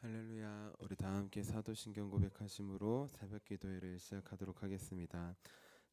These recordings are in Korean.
할렐루야. 우리 다 함께 사도신경 고백하심으로 새벽 기도회를 시작하도록 하겠습니다.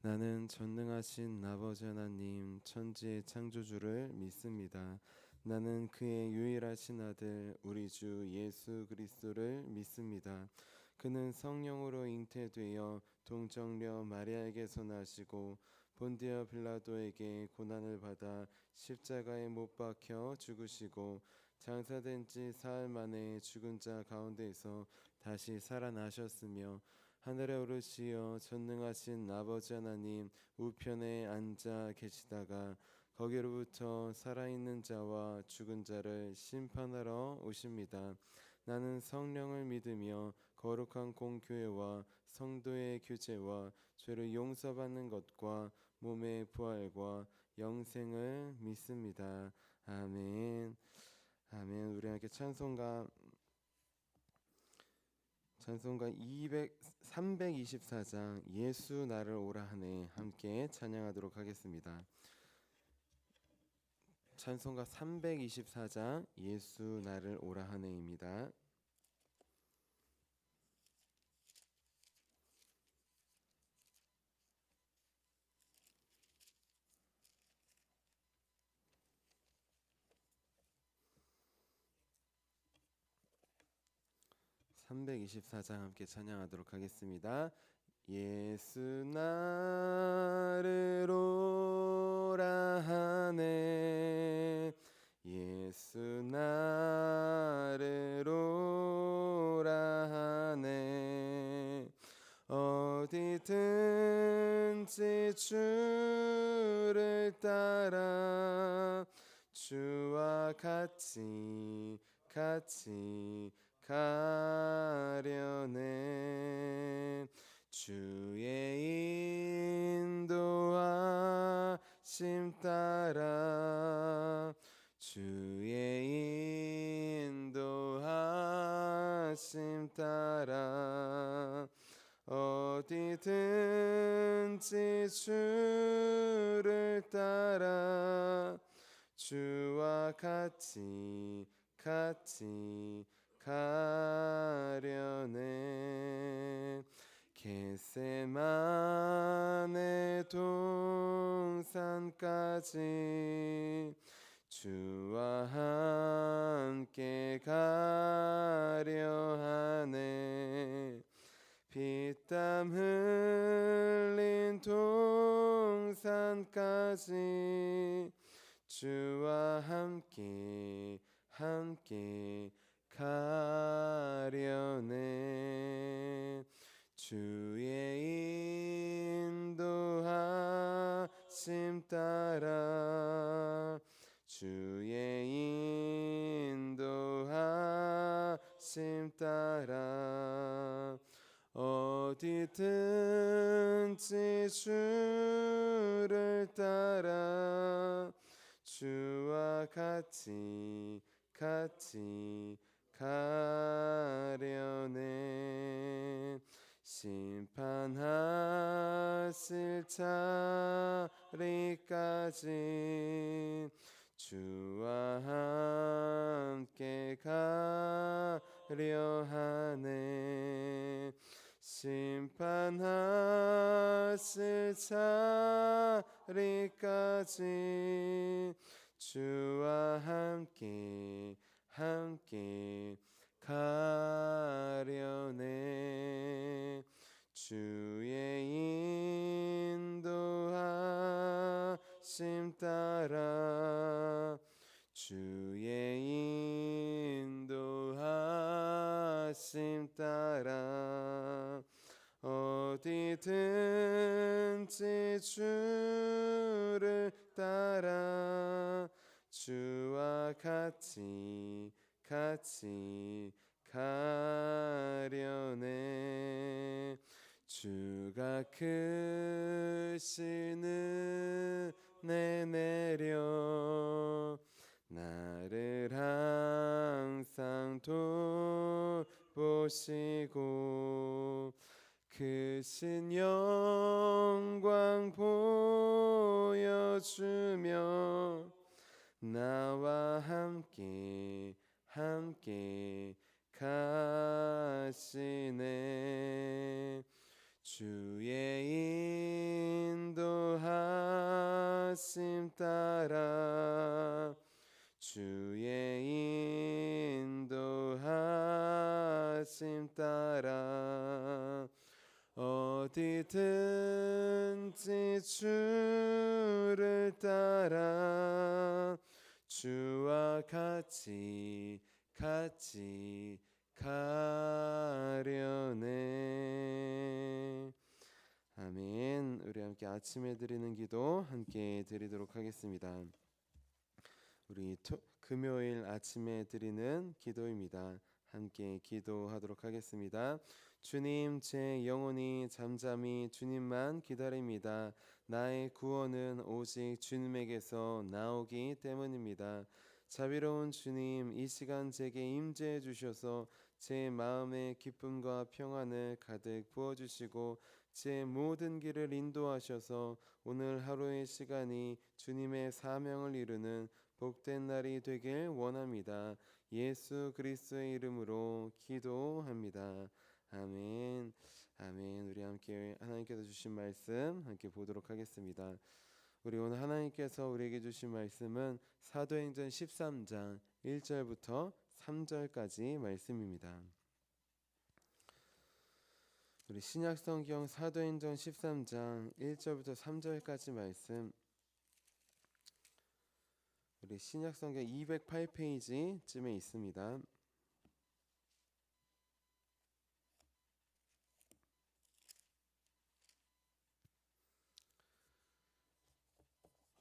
나는 전능하신 아버지 하나님 천지의 창조주를 믿습니다. 나는 그의 유일하신 아들 우리 주 예수 그리스도를 믿습니다. 그는 성령으로 잉태되어 동정녀 마리아에게서 나시고 본디오 빌라도에게 고난을 받아 십자가에 못 박혀 죽으시고 장사된 지 사흘 만에 죽은 자 가운데에서 다시 살아나셨으며 하늘에 오르시어 전능하신 아버지 하나님 우편에 앉아 계시다가 거기로부터 살아있는 자와 죽은 자를 심판하러 오십니다. 나는 성령을 믿으며 거룩한 공교회와 성도의 교제와 죄를 용서받는 것과 몸의 부활과 영생을 믿습니다. 아멘. 아멘. 우리 함께 찬송가 324장 예수 나를 오라 하네 함께 찬양하도록 하겠습니다. 찬송가 324장 예수 나를 오라 하네입니다. 324장 함께 찬양하도록 하겠습니다. 예수 나를 오라 하네 예수 나를 오라 하네 어디든지 주를 따라 주와 같이 가려네 주의 인도하심 따라 주의 인도하심 따라 어디든지 주를 따라 주와 같이 가려네 겟세마네 동산까지 주와 함께 가려 하네 피땀 흘린 동산까지 주와 함께 가려네 주의 인도하심 따라 주의 인도하심 따라 어디든지 주를 따라 주와 같이 가려네 심판하실 자리까지 주와 함께 가려 하네 심판하실 자리까지 주와 함께 가려네 주의 인도하심 따라 주의 인도하심 따라 어디든지 주를 따라 주와 같이 가려네 주가 크신 은혜 내려 나를 항상 돌보시고 크신 영광 보여주며 나와 함께 가시네. 주의 인도하심 따라 주의 인도하심 따라 어디든지 주를 따라 주와 같이 가려네. 아멘. 우리 함께 아침에 드리는 기도 함께 드리도록 하겠습니다. 우리 금요일 아침에 드리는 기도입니다. 함께 기도하도록 하겠습니다. 주님, 제 영혼이 잠잠히 주님만 기다립니다. 나의 구원은 오직 주님에게서 나오기 때문입니다. 자비로운 주님, 이 시간 제게 임재해 주셔서 제 마음의 기쁨과 평안을 가득 부어주시고 제 모든 길을 인도하셔서 오늘 하루의 시간이 주님의 사명을 이루는 복된 날이 되길 원합니다. 예수 그리스도의 이름으로 기도합니다. 아멘. 아멘. 우리 함께 하나님께서 주신 말씀 함께 보도록 하겠습니다. 우리 오늘 하나님께서 우리에게 주신 말씀은 사도행전 13장 1절부터 3절까지 말씀입니다. 우리 신약성경 사도행전 13장 1절부터 3절까지 말씀, 우리 신약성경 208페이지쯤에 있습니다.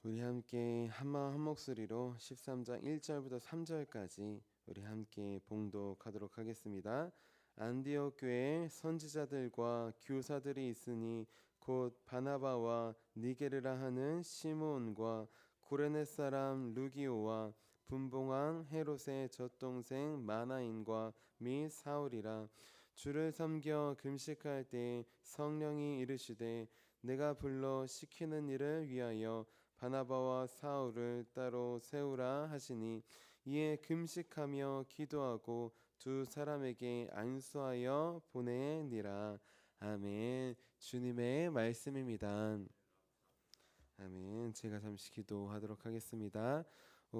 우리 함께 한마음 한 목소리로 13장 1절부터 3절까지 우리 함께 봉독하도록 하겠습니다. 안디옥 교회에 선지자들과 교사들이 있으니 곧 바나바와 니게르라 하는 시므온과 구레네 사람 루기오와 분봉왕 헤롯의 젖동생 마나인과 및 사울이라. 주를 섬겨 금식할 때 성령이 이르시되 내가 불러 시키는 일을 위하여 바나바와 사울을 따로 세우라 하시니 이에 금식하며 기도하고 두 사람에게 안수하여 보내니라. 아멘. 주님의 말씀입니다. 아멘. 제가 잠시 기도하도록 하겠습니다.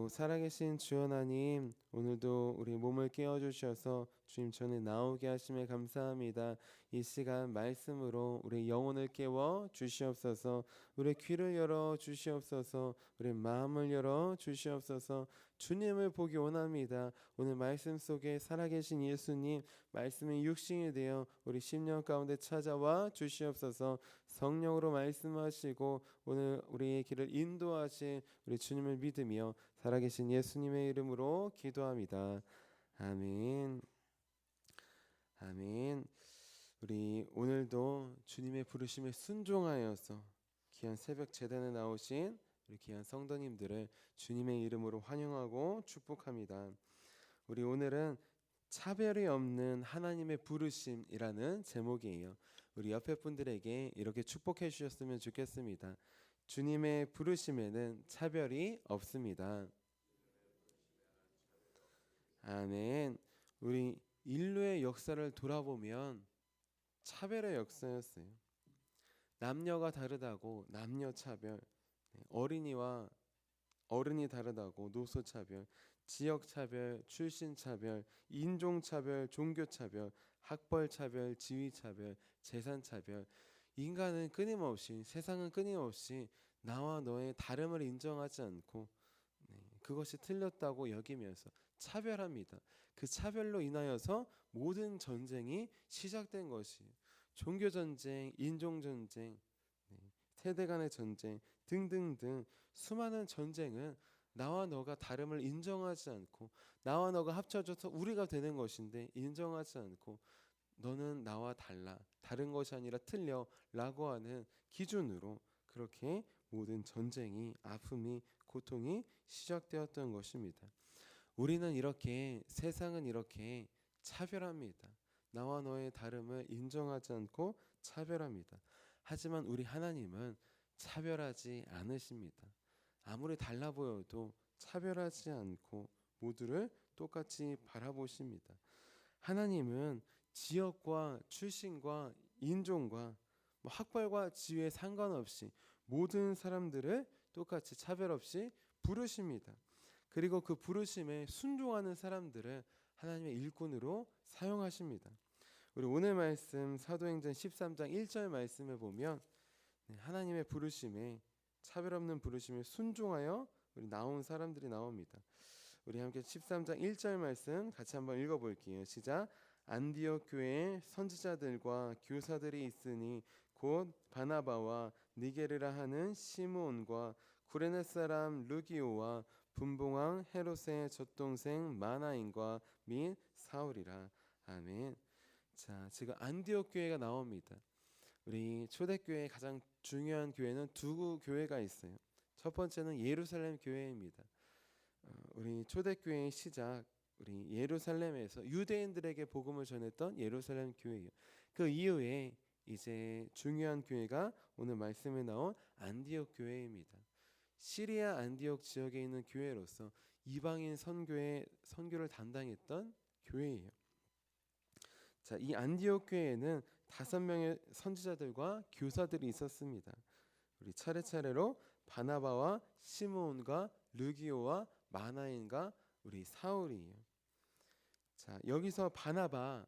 살아계신 주 하나님, 오늘도 우리 몸을 깨워주셔서 주님 전에 나오게 하심에 감사합니다. 이 시간 말씀으로 우리 영혼을 깨워 주시옵소서. 우리 귀를 열어 주시옵소서. 우리 마음을 열어 주시옵소서. 주님을 보기 원합니다. 오늘 말씀 속에 살아계신 예수님, 말씀이 육신이 되어 우리 심령 가운데 찾아와 주시옵소서. 성령으로 말씀하시고 오늘 우리의 길을 인도하신 우리 주님을 믿으며 살아계신 예수님의 이름으로 기도합니다. 아멘. 아멘. 우리 오늘도 주님의 부르심에 순종하여서 귀한 새벽 제단에 나오신 우리 귀한 성도님들을 주님의 이름으로 환영하고 축복합니다. 우리 오늘은 차별이 없는 하나님의 부르심이라는 제목이에요. 우리 옆에 분들에게 이렇게 축복해 주셨으면 좋겠습니다. 주님의 부르심에는 차별이 없습니다. 아멘. 우리 인류의 역사를 돌아보면 차별의 역사였어요. 남녀가 다르다고 남녀 차별, 어린이와 어른이 다르다고 노소 차별, 지역 차별, 출신 차별, 인종 차별, 종교 차별, 학벌 차별, 지위 차별, 재산 차별. 인간은 끊임없이, 세상은 끊임없이 나와 너의 다름을 인정하지 않고 그것이 틀렸다고 여기면서 차별합니다. 그 차별로 인하여서 모든 전쟁이 시작된 것이에요. 종교 전쟁, 인종 전쟁, 세대 간의 전쟁 등등등 수많은 전쟁은 나와 너가 다름을 인정하지 않고 나와 너가 합쳐져서 우리가 되는 것인데 인정하지 않고 너는 나와 달라, 다른 것이 아니라 틀려 라고 하는 기준으로 그렇게 모든 전쟁이, 아픔이, 고통이 시작되었던 것입니다. 우리는 이렇게, 세상은 이렇게 차별합니다. 나와 너의 다름을 인정하지 않고 차별합니다. 하지만 우리 하나님은 차별하지 않으십니다. 아무리 달라 보여도 차별하지 않고 모두를 똑같이 바라보십니다. 하나님은 지역과 출신과 인종과 학벌과 지위에 상관없이 모든 사람들을 똑같이 차별 없이 부르십니다. 그리고 그 부르심에 순종하는 사람들을 하나님의 일꾼으로 사용하십니다. 우리 오늘 말씀 사도행전 13장 1절 말씀을 보면 하나님의 부르심에 차별 없는 부르심에 순종하여 우리 나온 사람들이 나옵니다. 우리 함께 13장 1절 말씀 같이 한번 읽어볼게요. 시작. 안디옥 교회에 선지자들과 교사들이 있으니 곧 바나바와 니게르라 하는 시므온과 구레네 사람 루기오와 분봉왕 헤롯의 젖동생 마나인과 및 사울이라. 아멘. 자, 지금 안디옥 교회가 나옵니다. 우리 초대교회의 가장 중요한 교회는 두 교회가 있어요. 첫 번째는 예루살렘 교회입니다. 우리 초대교회의 시작, 우리 예루살렘에서 유대인들에게 복음을 전했던 예루살렘 교회예요. 그 이후에 이제 중요한 교회가 오늘 말씀에 나온 안디옥 교회입니다. 시리아 안디옥 지역에 있는 교회로서 이방인 선교를 담당했던 교회예요. 자, 이 안디옥 교회에는 5명의 선지자들과 교사들이 있었습니다. 우리 차례차례로 바나바와 시므온과 르기오와 마나인과 우리 사울이에요. 자, 여기서 바나바,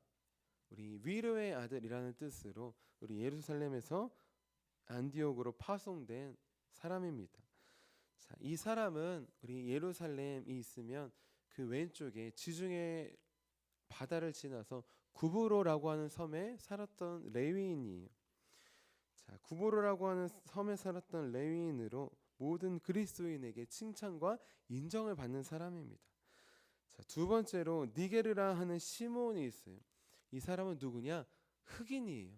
우리 위로의 아들이라는 뜻으로 우리 예루살렘에서 안디옥으로 파송된 사람입니다. 자, 이 사람은 우리 예루살렘이 있으면 그 왼쪽에 지중해 바다를 지나서 구브로라고 하는 섬에 살았던 레위인이에요. 자, 구브로라고 하는 섬에 살았던 레위인으로 모든 그리스도인에게 칭찬과 인정을 받는 사람입니다. 자, 두 번째로 니게르라 하는 시므온이 있어요. 이 사람은 누구냐? 흑인이에요.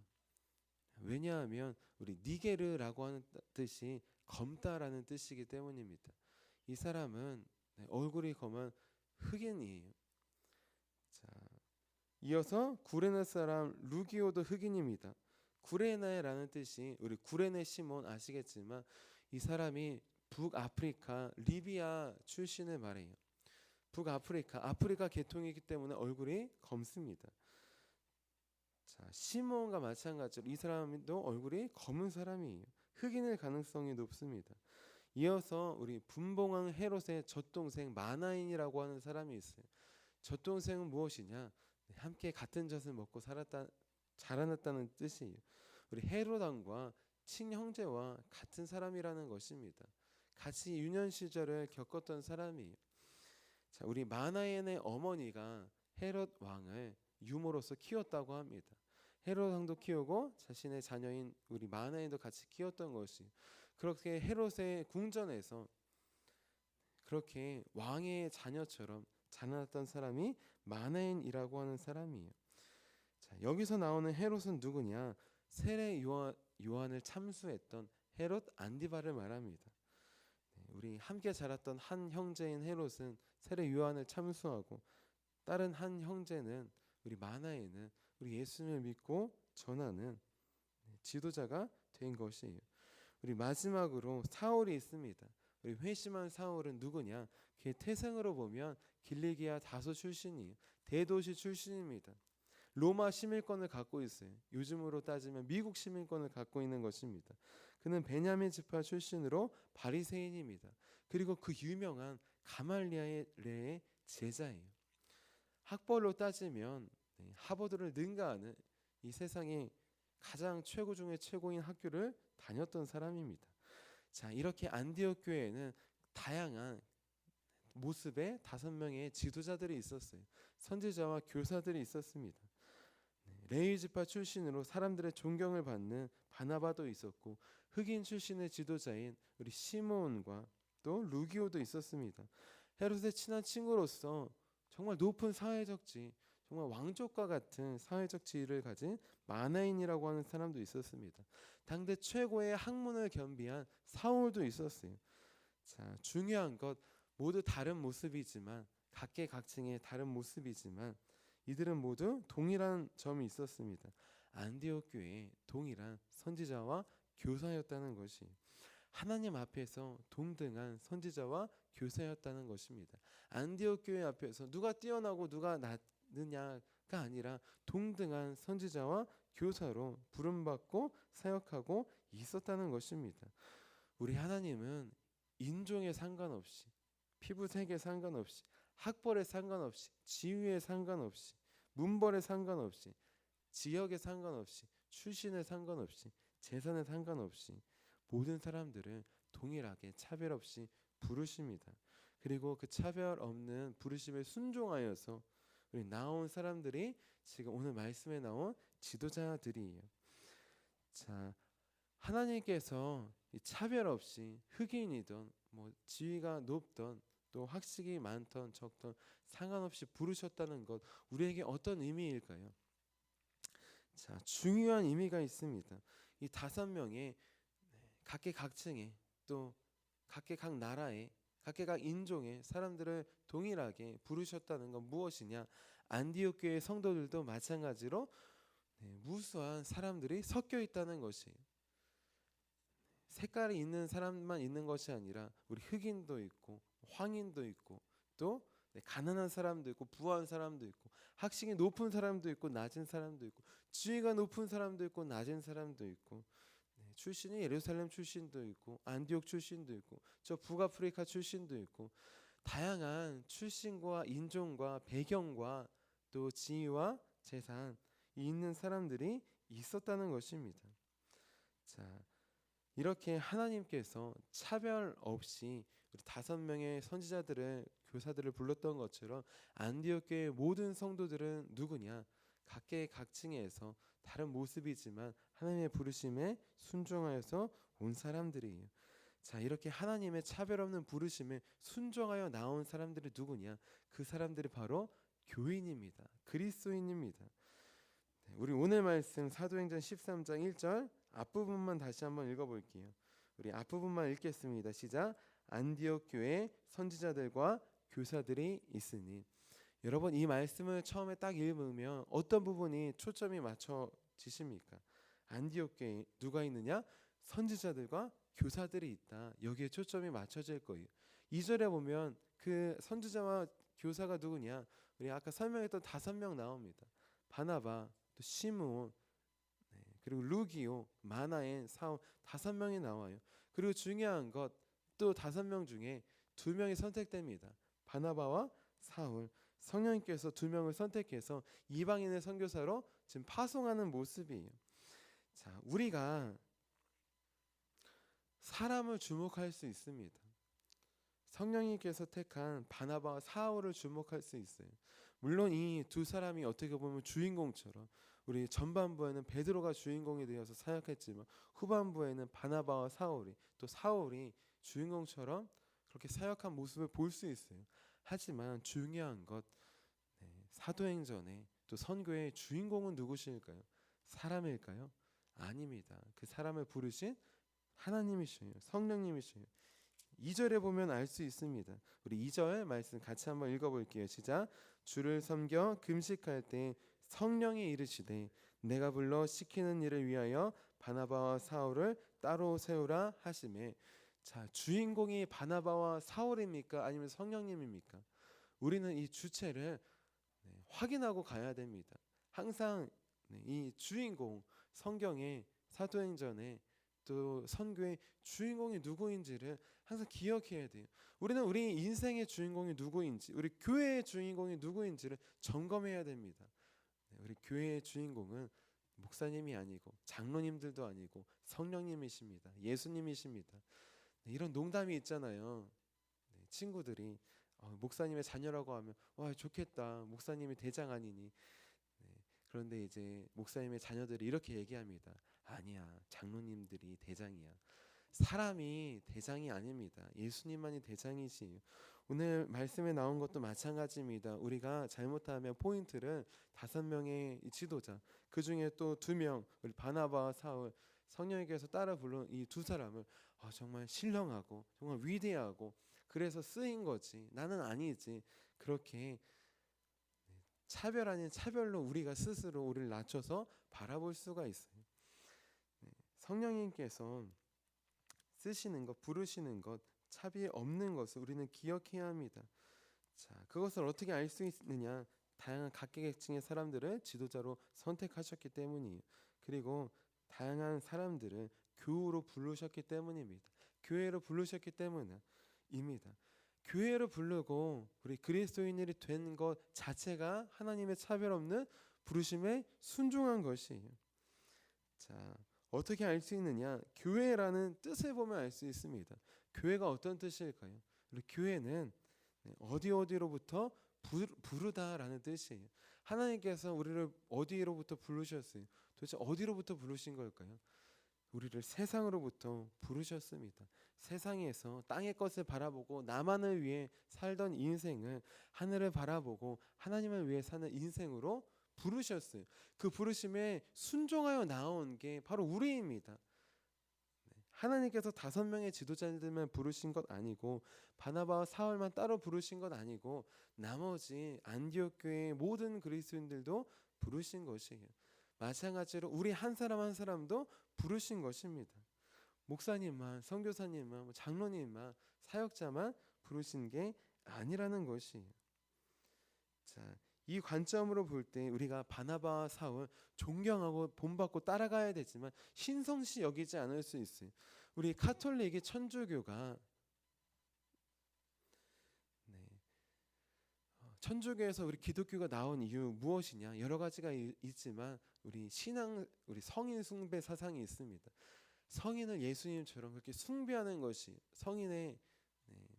왜냐하면 우리 니게르라고 하는 뜻이 검다라는 뜻이기 때문입니다. 이 사람은 얼굴이 검은 흑인이에요. 자, 이어서 구레네 사람 루기오도 흑인입니다. 구레네라는 뜻이 우리 구레네 시몬 아시겠지만 이 사람이 북아프리카 리비아 출신을 말해요. 아프리카 계통이기 때문에 얼굴이 검습니다. 자, 시몬과 마찬가지로 이 사람도 얼굴이 검은 사람이에요. 흑인일 가능성이 높습니다. 이어서 우리 분봉왕 헤롯의 젖동생 마나인이라고 하는 사람이 있어요. 젖동생은 무엇이냐? 함께 같은 젖을 먹고 자라났다는 뜻이에요. 우리 헤롯 왕과 친형제와 같은 사람이라는 것입니다. 같이 유년 시절을 겪었던 사람이에요. 자, 우리 마나인의 어머니가 헤롯 왕을 유모로서 키웠다고 합니다. 헤롯 왕도 키우고 자신의 자녀인 우리 마나인도 같이 키웠던 것이, 그렇게 헤롯의 궁전에서 그렇게 왕의 자녀처럼 자라났던 사람이 마나인이라고 하는 사람이에요. 자, 여기서 나오는 헤롯은 누구냐? 세례 요한을 참수했던 헤롯 안디바를 말합니다. 우리 함께 자랐던 한 형제인 헤롯은 세례 요한을 참수하고 다른 한 형제는 우리 마나인은 우리 예수님을 믿고 전하는 지도자가 된 것이에요. 우리 마지막으로 사울이 있습니다. 우리 회심한 사울은 누구냐? 그의 태생으로 보면 길리기아 다소 출신이에요. 대도시 출신입니다. 로마 시민권을 갖고 있어요. 요즘으로 따지면 미국 시민권을 갖고 있는 것입니다. 그는 베냐민 지파 출신으로 바리새인입니다. 그리고 그 유명한 가말리엘의 제자예요. 학벌로 따지면 하버드를 능가하는 이 세상의 가장 최고 중의 최고인 학교를 다녔던 사람입니다. 자, 이렇게 안디옥 교회에는 다양한 모습의 5명의 지도자들이 있었어요. 선지자와 교사들이 있었습니다. 레위 지파 출신으로 사람들의 존경을 받는 바나바도 있었고, 흑인 출신의 지도자인 우리 시므온과 또 루기오도 있었습니다. 헤롯의 친한 친구로서 정말 높은 사회적 지위, 정말 왕족과 같은 사회적 지위를 가진 마나인이라고 하는 사람도 있었습니다. 당대 최고의 학문을 겸비한 사울도 있었어요. 자, 중요한 것, 모두 다른 모습이지만, 각계각층의 다른 모습이지만 이들은 모두 동일한 점이 있었습니다. 안디옥 교회에 동일한 선지자와 교사였다는 것이, 하나님 앞에서 동등한 선지자와 교사였다는 것입니다. 안디옥 교회 앞에서 누가 뛰어나고 누가 낮느냐, 아니라 동등한 선지자와 교사로 부름받고 사역하고 있었다는 것입니다. 우리 하나님은 인종에 상관없이, 피부색에 상관없이, 학벌에 상관없이, 지위에 상관없이, 문벌에 상관없이, 지역에 상관없이, 출신에 상관없이, 재산에 상관없이 모든 사람들을 동일하게 차별 없이 부르십니다. 그리고 그 차별 없는 부르심에 순종하여서 우리 나온 사람들이 지금 오늘 말씀에 나온 지도자들이에요. 자, 하나님께서 이 차별 없이 흑인이든 뭐 지위가 높던 또 학식이 많던 적던 상관없이 부르셨다는 것, 우리에게 어떤 의미일까요? 자, 중요한 의미가 있습니다. 이 5명의 각계각층의 또 각계각 나라의 각계각 인종의 사람들을 동일하게 부르셨다는 건 무엇이냐? 안디옥 교회 성도들도 마찬가지로 무수한 사람들이 섞여 있다는 것이에요. 색깔이 있는 사람만 있는 것이 아니라 우리 흑인도 있고 황인도 있고 또 가난한 사람도 있고 부한 사람도 있고 학식이 높은 사람도 있고 낮은 사람도 있고 지위가 높은 사람도 있고 낮은 사람도 있고 출신이 예루살렘 출신도 있고 안디옥 출신도 있고 저 북아프리카 출신도 있고 다양한 출신과 인종과 배경과 또 지위와 재산이 있는 사람들이 있었다는 것입니다. 자, 이렇게 하나님께서 차별 없이 우리 5명의 선지자들을 교사들을 불렀던 것처럼 안디옥 교회의 모든 성도들은 누구냐? 각계각층에서 다른 모습이지만 하나님의 부르심에 순종하여서 온 사람들이에요. 자, 이렇게 하나님의 차별 없는 부르심에 순종하여 나온 사람들이 누구냐? 그 사람들이 바로 교인입니다. 그리스도인입니다. 우리 오늘 말씀 사도행전 13장 1절 앞부분만 다시 한번 읽어볼게요. 우리 앞부분만 읽겠습니다. 시작. 안디옥 교회 선지자들과 교사들이 있으니. 여러분, 이 말씀을 처음에 딱 읽으면 어떤 부분이 초점이 맞춰지십니까? 안디옥 교회에 누가 있느냐? 선지자들과 교사들이 있다. 여기에 초점이 맞춰질 거예요. 2절에 보면 그 선지자와 교사가 누구냐? 우리 아까 설명했던 5명 나옵니다. 바나바, 또 시므온, 그리고 루기오, 마나엔, 사울 5명이 나와요. 그리고 중요한 것 또 5명 중에 2명이 선택됩니다. 바나바와 사울. 성령님께서 2명을 선택해서 이방인의 선교사로 지금 파송하는 모습이에요. 자, 우리가 사람을 주목할 수 있습니다. 성령님께서 택한 바나바와 사울을 주목할 수 있어요. 물론 이 2 사람이 어떻게 보면 주인공처럼 우리 전반부에는 베드로가 주인공이 되어서 사역했지만 후반부에는 바나바와 사울이 또 사울이 주인공처럼 그렇게 사역한 모습을 볼 수 있어요. 하지만 중요한 것 사도행전에 또 선교의 주인공은 누구실까요? 사람일까요? 아닙니다. 그 사람을 부르신 하나님이셔요. 성령님이셔요. 2절에 보면 알 수 있습니다. 우리 2절 말씀 같이 한번 읽어볼게요. 시작. 주를 섬겨 금식할 때 성령이 이르시되 내가 불러 시키는 일을 위하여 바나바와 사울을 따로 세우라 하시매. 자, 주인공이 바나바와 사울입니까? 아니면 성령님입니까? 우리는 이 주체를 확인하고 가야 됩니다. 항상 이 주인공, 성경의 사도행전에 또 선교의 주인공이 누구인지를 항상 기억해야 돼요. 우리는 우리 인생의 주인공이 누구인지, 우리 교회의 주인공이 누구인지를 점검해야 됩니다. 우리 교회의 주인공은 목사님이 아니고 장로님들도 아니고 성령님이십니다. 예수님이십니다. 이런 농담이 있잖아요. 친구들이 목사님의 자녀라고 하면 와 좋겠다. 목사님이 대장 아니니. 그런데 이제 목사님의 자녀들이 이렇게 얘기합니다. 아니야, 장로님들이 대장이야. 사람이 대장이 아닙니다. 예수님만이 대장이시에요. 오늘 말씀에 나온 것도 마찬가지입니다. 우리가 잘못하면 포인트를 5명의 지도자, 그 중에 또 2명, 우리 바나바와 사울, 성령님께서 따라 부른 이 2 사람을 정말 신령하고 정말 위대하고 그래서 쓰인 거지. 나는 아니지. 그렇게 차별 아닌 차별로 우리가 스스로 우리를 낮춰서 바라볼 수가 있어요. 성령님께서 쓰시는 것, 부르시는 것, 차비 없는 것을 우리는 기억해야 합니다. 자, 그것을 어떻게 알 수 있느냐? 다양한 각계각층의 사람들을 지도자로 선택하셨기 때문이에요. 그리고 다양한 사람들을 교우로 부르셨기 때문입니다. 교회로 부르셨기 때문입니다. 교회로 부르고 우리 그리스도인이 된 것 자체가 하나님의 차별 없는 부르심에 순종한 것이에요. 자, 어떻게 알 수 있느냐? 교회라는 뜻을 보면 알 수 있습니다. 교회가 어떤 뜻일까요? 우리 교회는 어디로부터 부르다라는 뜻이에요. 하나님께서 우리를 어디로부터 부르셨어요? 도대체 어디로부터 부르신 걸까요? 우리를 세상으로부터 부르셨습니다. 세상에서 땅의 것을 바라보고 나만을 위해 살던 인생을 하늘을 바라보고 하나님을 위해 사는 인생으로 부르셨어요. 그 부르심에 순종하여 나온 게 바로 우리입니다. 하나님께서 5명의 지도자들만 부르신 것 아니고 바나바와 사울만 따로 부르신 것 아니고 나머지 안디옥 교회의 모든 그리스도인들도 부르신 것이에요. 마찬가지로 우리 한 사람 한 사람도 부르신 것입니다. 목사님만, 선교사님만, 장로님만, 사역자만 부르신 게 아니라는 것이에요. 자, 이 관점으로 볼 때 우리가 바나바와 사울 존경하고 본받고 따라가야 되지만 신성시 여기지 않을 수 있어요. 우리 카톨릭의 천주교가 천주교에서 우리 기독교가 나온 이유 무엇이냐? 여러 가지가 있지만 우리 성인 숭배 사상이 있습니다. 성인을 예수님처럼 그렇게 숭배하는 것이 성인의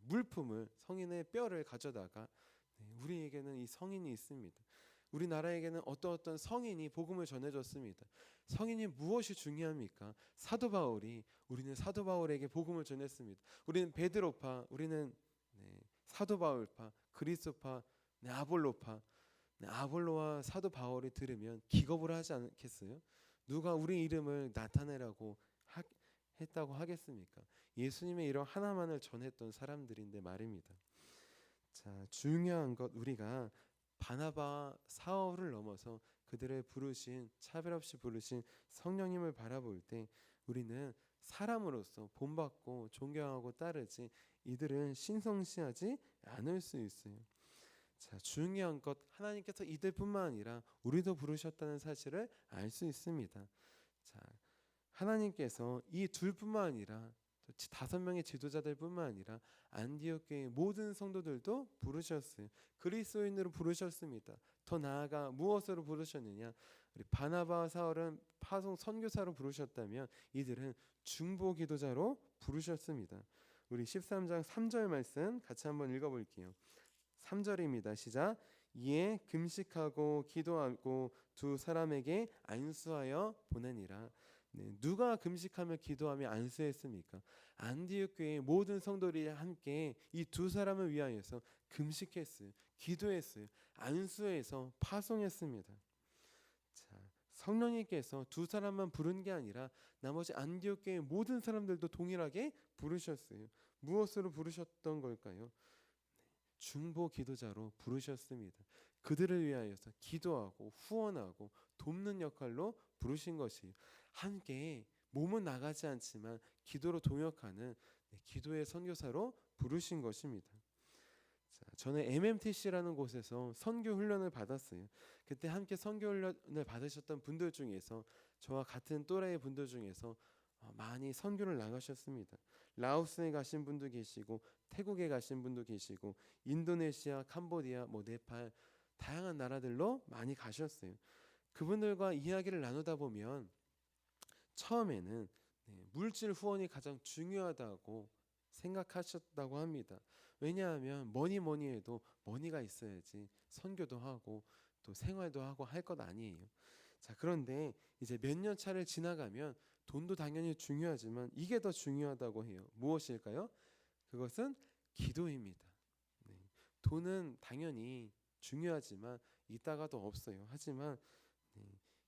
물품을, 성인의 뼈를 가져다가 우리에게는 이 성인이 있습니다. 우리나라에게는 어떤 성인이 복음을 전해줬습니다. 성인이 무엇이 중요합니까? 사도 바울이 우리는 사도 바울에게 복음을 전했습니다. 우리는 베드로파, 우리는 사도 바울파, 그리스도파, 아볼로파. 아볼로와 사도 바울이 들으면 기겁을 하지 않겠어요? 누가 우리 이름을 나타내라고 했다고 하겠습니까? 예수님의 이름 하나만을 전했던 사람들인데 말입니다. 자, 중요한 것 우리가 바나바와 사울을 넘어서 그들을 부르신 차별 없이 부르신 성령님을 바라볼 때 우리는 사람으로서 본받고 존경하고 따르지 이들은 신성시하지 않을 수 있어요. 자, 중요한 것 하나님께서 이들뿐만 아니라 우리도 부르셨다는 사실을 알 수 있습니다. 자, 하나님께서 이 둘뿐만 아니라 5명의 지도자들뿐만 아니라 안디옥 교회 모든 성도들도 부르셨어요. 그리스도인으로 부르셨습니다. 더 나아가 무엇으로 부르셨느냐? 우리 바나바와 사울은 파송 선교사로 부르셨다면 이들은 중보 기도자로 부르셨습니다. 우리 13장 3절 말씀 같이 한번 읽어볼게요. 3절입니다. 시작. 이에 금식하고 기도하고 두 사람에게 안수하여 보내니라. 누가 금식하며 기도하며 안수했습니까? 안디옥 교회의 모든 성도들이 함께 이 두 사람을 위하여서 금식했어요. 기도했어요. 안수해서 파송했습니다. 자, 성령님께서 두 사람만 부른 게 아니라 나머지 안디옥 교회의 모든 사람들도 동일하게 부르셨어요. 무엇으로 부르셨던 걸까요? 중보 기도자로 부르셨습니다. 그들을 위하여서 기도하고 후원하고 돕는 역할로 부르신 것이 함께 몸은 나가지 않지만 기도로 동역하는 기도의 선교사로 부르신 것입니다. 자, 저는 MMTC라는 곳에서 선교 훈련을 받았어요. 그때 함께 선교 훈련을 받으셨던 분들 중에서 저와 같은 또래의 분들 중에서 많이 선교를 나가셨습니다. 라오스에 가신 분도 계시고 태국에 가신 분도 계시고 인도네시아, 캄보디아, 네팔 다양한 나라들로 많이 가셨어요. 그분들과 이야기를 나누다 보면 처음에는 물질 후원이 가장 중요하다고 생각하셨다고 합니다. 왜냐하면 뭐니 해도 머니가 있어야지 선교도 하고 또 생활도 하고 할 것 아니에요. 자, 그런데 이제 몇 년 차를 지나가면 돈도 당연히 중요하지만 이게 더 중요하다고 해요. 무엇일까요? 그것은 기도입니다. 돈은 당연히 중요하지만 이따가도 없어요. 하지만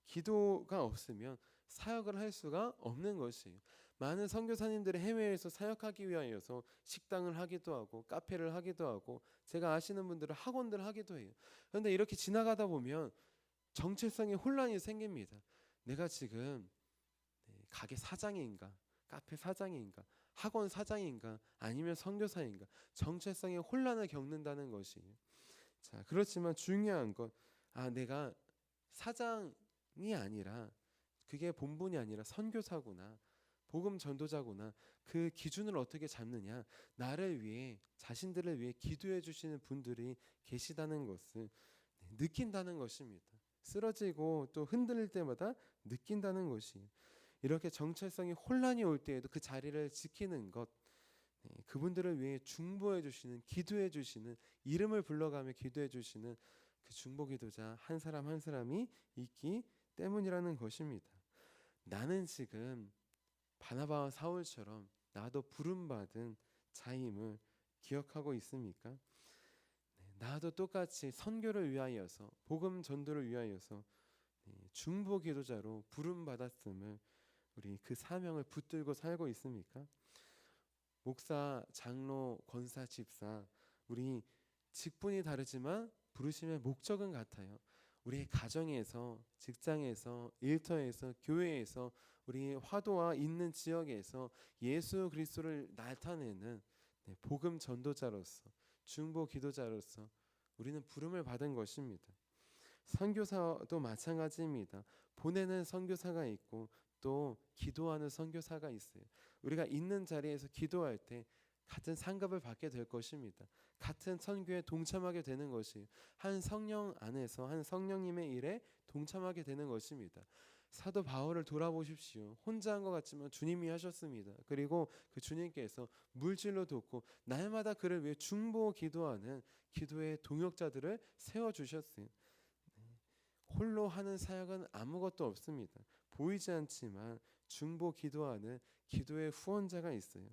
기도가 없으면 사역을 할 수가 없는 것이에요. 많은 선교사님들이 해외에서 사역하기 위하여서 식당을 하기도 하고 카페를 하기도 하고 제가 아시는 분들은 학원들을 하기도 해요. 그런데 이렇게 지나가다 보면 정체성의 혼란이 생깁니다. 내가 지금 가게 사장인가, 카페 사장인가, 학원 사장인가, 아니면 선교사인가, 정체성의 혼란을 겪는다는 것이에요. 자, 그렇지만 중요한 건 내가 사장이 아니라 그게 본분이 아니라 선교사구나. 복음 전도자구나. 그 기준을 어떻게 잡느냐? 나를 위해 자신들을 위해 기도해 주시는 분들이 계시다는 것을 느낀다는 것입니다. 쓰러지고 또 흔들릴 때마다 느낀다는 것이 이렇게 정체성이 혼란이 올 때에도 그 자리를 지키는 것 그분들을 위해 중보해 주시는 기도해 주시는 이름을 불러가며 기도해 주시는 그 중보 기도자 한 사람 한 사람이 있기 때문이라는 것입니다. 나는 지금 바나바와 사울처럼 나도 부름받은 자임을 기억하고 있습니까? 나도 똑같이 선교를 위하여서 복음 전도를 위하여서 중보 기도자로 부름받았음을 우리 그 사명을 붙들고 살고 있습니까? 목사, 장로, 권사, 집사 우리 직분이 다르지만 부르심의 목적은 같아요. 우리 가정에서, 직장에서, 일터에서, 교회에서 우리 화도와 있는 지역에서 예수 그리스도를 나타내는 복음 전도자로서 중보 기도자로서 우리는 부름을 받은 것입니다. 선교사도 마찬가지입니다. 보내는 선교사가 있고 또 기도하는 선교사가 있어요. 우리가 있는 자리에서 기도할 때 같은 상급을 받게 될 것입니다. 같은 선교에 동참하게 되는 것이 한 성령 안에서 한 성령님의 일에 동참하게 되는 것입니다. 사도 바울을 돌아보십시오. 혼자 한 것 같지만 주님이 하셨습니다. 그리고 그 주님께서 물질로 돕고 날마다 그를 위해 중보 기도하는 기도의 동역자들을 세워주셨어요. 홀로 하는 사역은 아무것도 없습니다. 보이지 않지만 중보 기도하는 기도의 후원자가 있어요.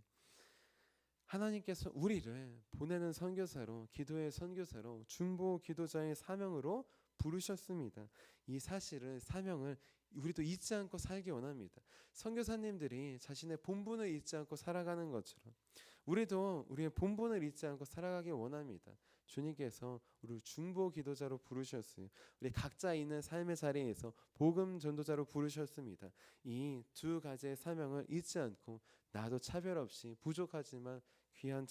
하나님께서 우리를 보내는 선교사로 기도의 선교사로 중보 기도자의 사명으로 부르셨습니다. 이 사실을 사명을 우리도 잊지 않고 살기 원합니다. 선교사님들이 자신의 본분을 잊지 않고 살아가는 것처럼 우리도 우리의 본분을 잊지 않고 살아가기 원합니다. 주님께서 우리를 중보 기도자로 부르셨어요. 우리 각자 있는 삶의 자리에서 복음 전도자로 부르셨습니다. 이 두 가지의 사명을 잊지 않고 나도 차별 없이 부족하지만 귀한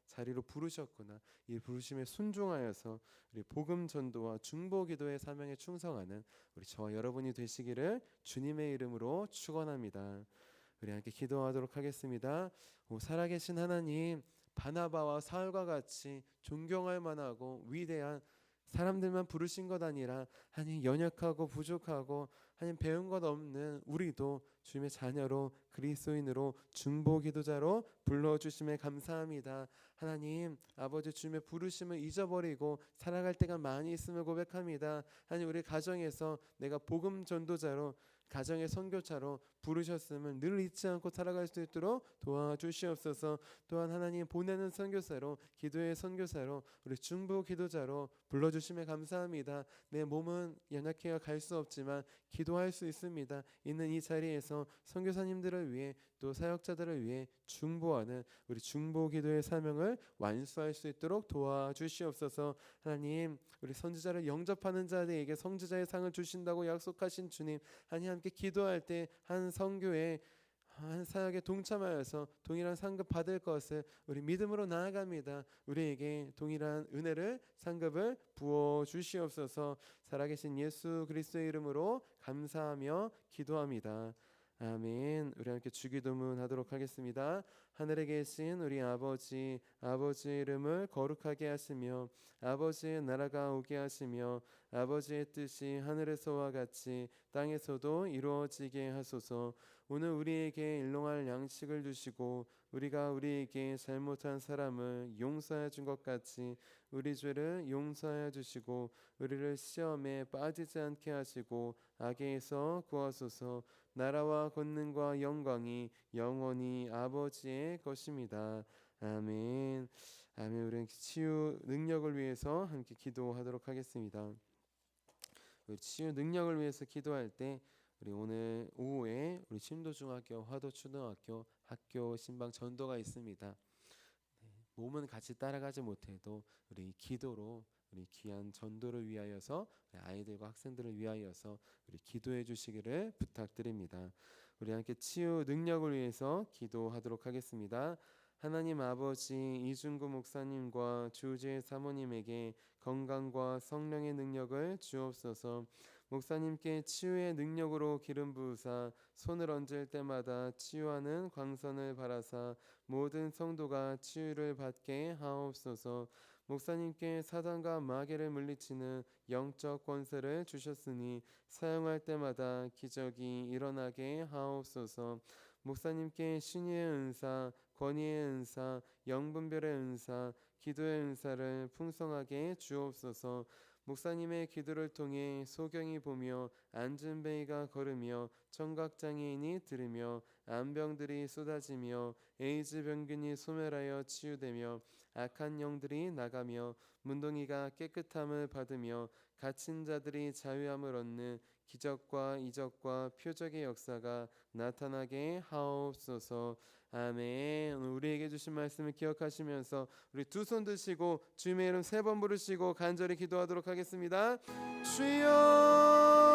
자리로 부르셨구나. 이 부르심에 순종하여서 우리 복음 전도와 중보 기도의 사명에 충성하는 우리 저와 여러분이 되시기를 주님의 이름으로 축원합니다. 우리 함께 기도하도록 하겠습니다. 살아계신 하나님, 바나바와 사울과 같이 존경할 만하고 위대한 사람들만 부르신 것 아니라 하나님 연약하고 부족하고 하나님 배운 것 없는 우리도 주님의 자녀로 그리스도인으로 중보 기도자로 불러주심에 감사합니다. 하나님 아버지 주님의 부르심을 잊어버리고 살아갈 때가 많이 있음을 고백합니다. 하나님 우리 가정에서 내가 복음 전도자로 가정의 선교차로 부르셨음을 늘 잊지 않고 살아갈 수 있도록 도와주시옵소서. 또한 하나님 보내는 선교사로 기도의 선교사로 우리 중보 기도자로 불러주심에 감사합니다. 내 몸은 연약해야 갈 수 없지만 기도할 수 있습니다. 있는 이 자리에서 선교사님들을 위해 또 사역자들을 위해 중보하는 우리 중보 기도의 사명을 완수할 수 있도록 도와주시옵소서. 하나님 우리 선지자를 영접하는 자들에게 선지자의 상을 주신다고 약속하신 주님, 하나님 함께 기도할 때 한 선교에 한 사역에 동참하여서 동일한 상급 받을 것을 우리 믿음으로 나아갑니다. 우리에게 동일한 은혜를 상급을 부어 주시옵소서. 살아계신 예수 그리스도의 이름으로 감사하며 기도합니다. 아멘. 우리 함께 주기도문 하도록 하겠습니다. 하늘에 계신 우리 아버지, 아버지의 이름을 거룩하게 하시며 아버지의 나라가 오게 하시며 아버지의 뜻이 하늘에서와 같이 땅에서도 이루어지게 하소서. 오늘 우리에게 일용할 양식을 주시고 우리가 우리에게 잘못한 사람을 용서해 준 것 같이 우리 죄를 용서해 주시고 우리를 시험에 빠지지 않게 하시고 악에서 구하소서. 나라와 권능과 영광이 영원히 아버지의 것입니다. 아멘. 아멘. 우리는 치유 능력을 위해서 함께 기도하도록 하겠습니다. 치유 능력을 위해서 기도할 때 우리 오늘 오후에 우리 심도중학교, 화도초등학교 학교 신방 전도가 있습니다. 몸은 같이 따라가지 못해도 우리 기도로 우리 귀한 전도를 위하여서 아이들과 학생들을 위하여서 우리 기도해 주시기를 부탁드립니다. 우리 함께 치유 능력을 위해서 기도하도록 하겠습니다. 하나님 아버지 이중구 목사님과 주지의 사모님에게 건강과 성령의 능력을 주옵소서. 목사님께 치유의 능력으로 기름 부으사 손을 얹을 때마다 치유하는 광선을 바라사 모든 성도가 치유를 받게 하옵소서. 목사님께 사단과 마귀를 물리치는 영적 권세를 주셨으니 사용할 때마다 기적이 일어나게 하옵소서. 목사님께 신의의 은사, 권위의 은사, 영분별의 은사, 기도의 은사를 풍성하게 주옵소서. 목사님의 기도를 통해 소경이 보며 안진뱅이가 걸으며 청각장애인이 들으며 암병들이 쏟아지며 에이즈 병균이 소멸하여 치유되며 악한 영들이 나가며 문둥이가 깨끗함을 받으며 갇힌 자들이 자유함을 얻는 기적과 이적과 표적의 역사가 나타나게 하옵소서. 아멘. 오늘 우리에게 주신 말씀을 기억하시면서 우리 두 손 드시고 주님의 이름 세 번 부르시고 간절히 기도하도록 하겠습니다. 주여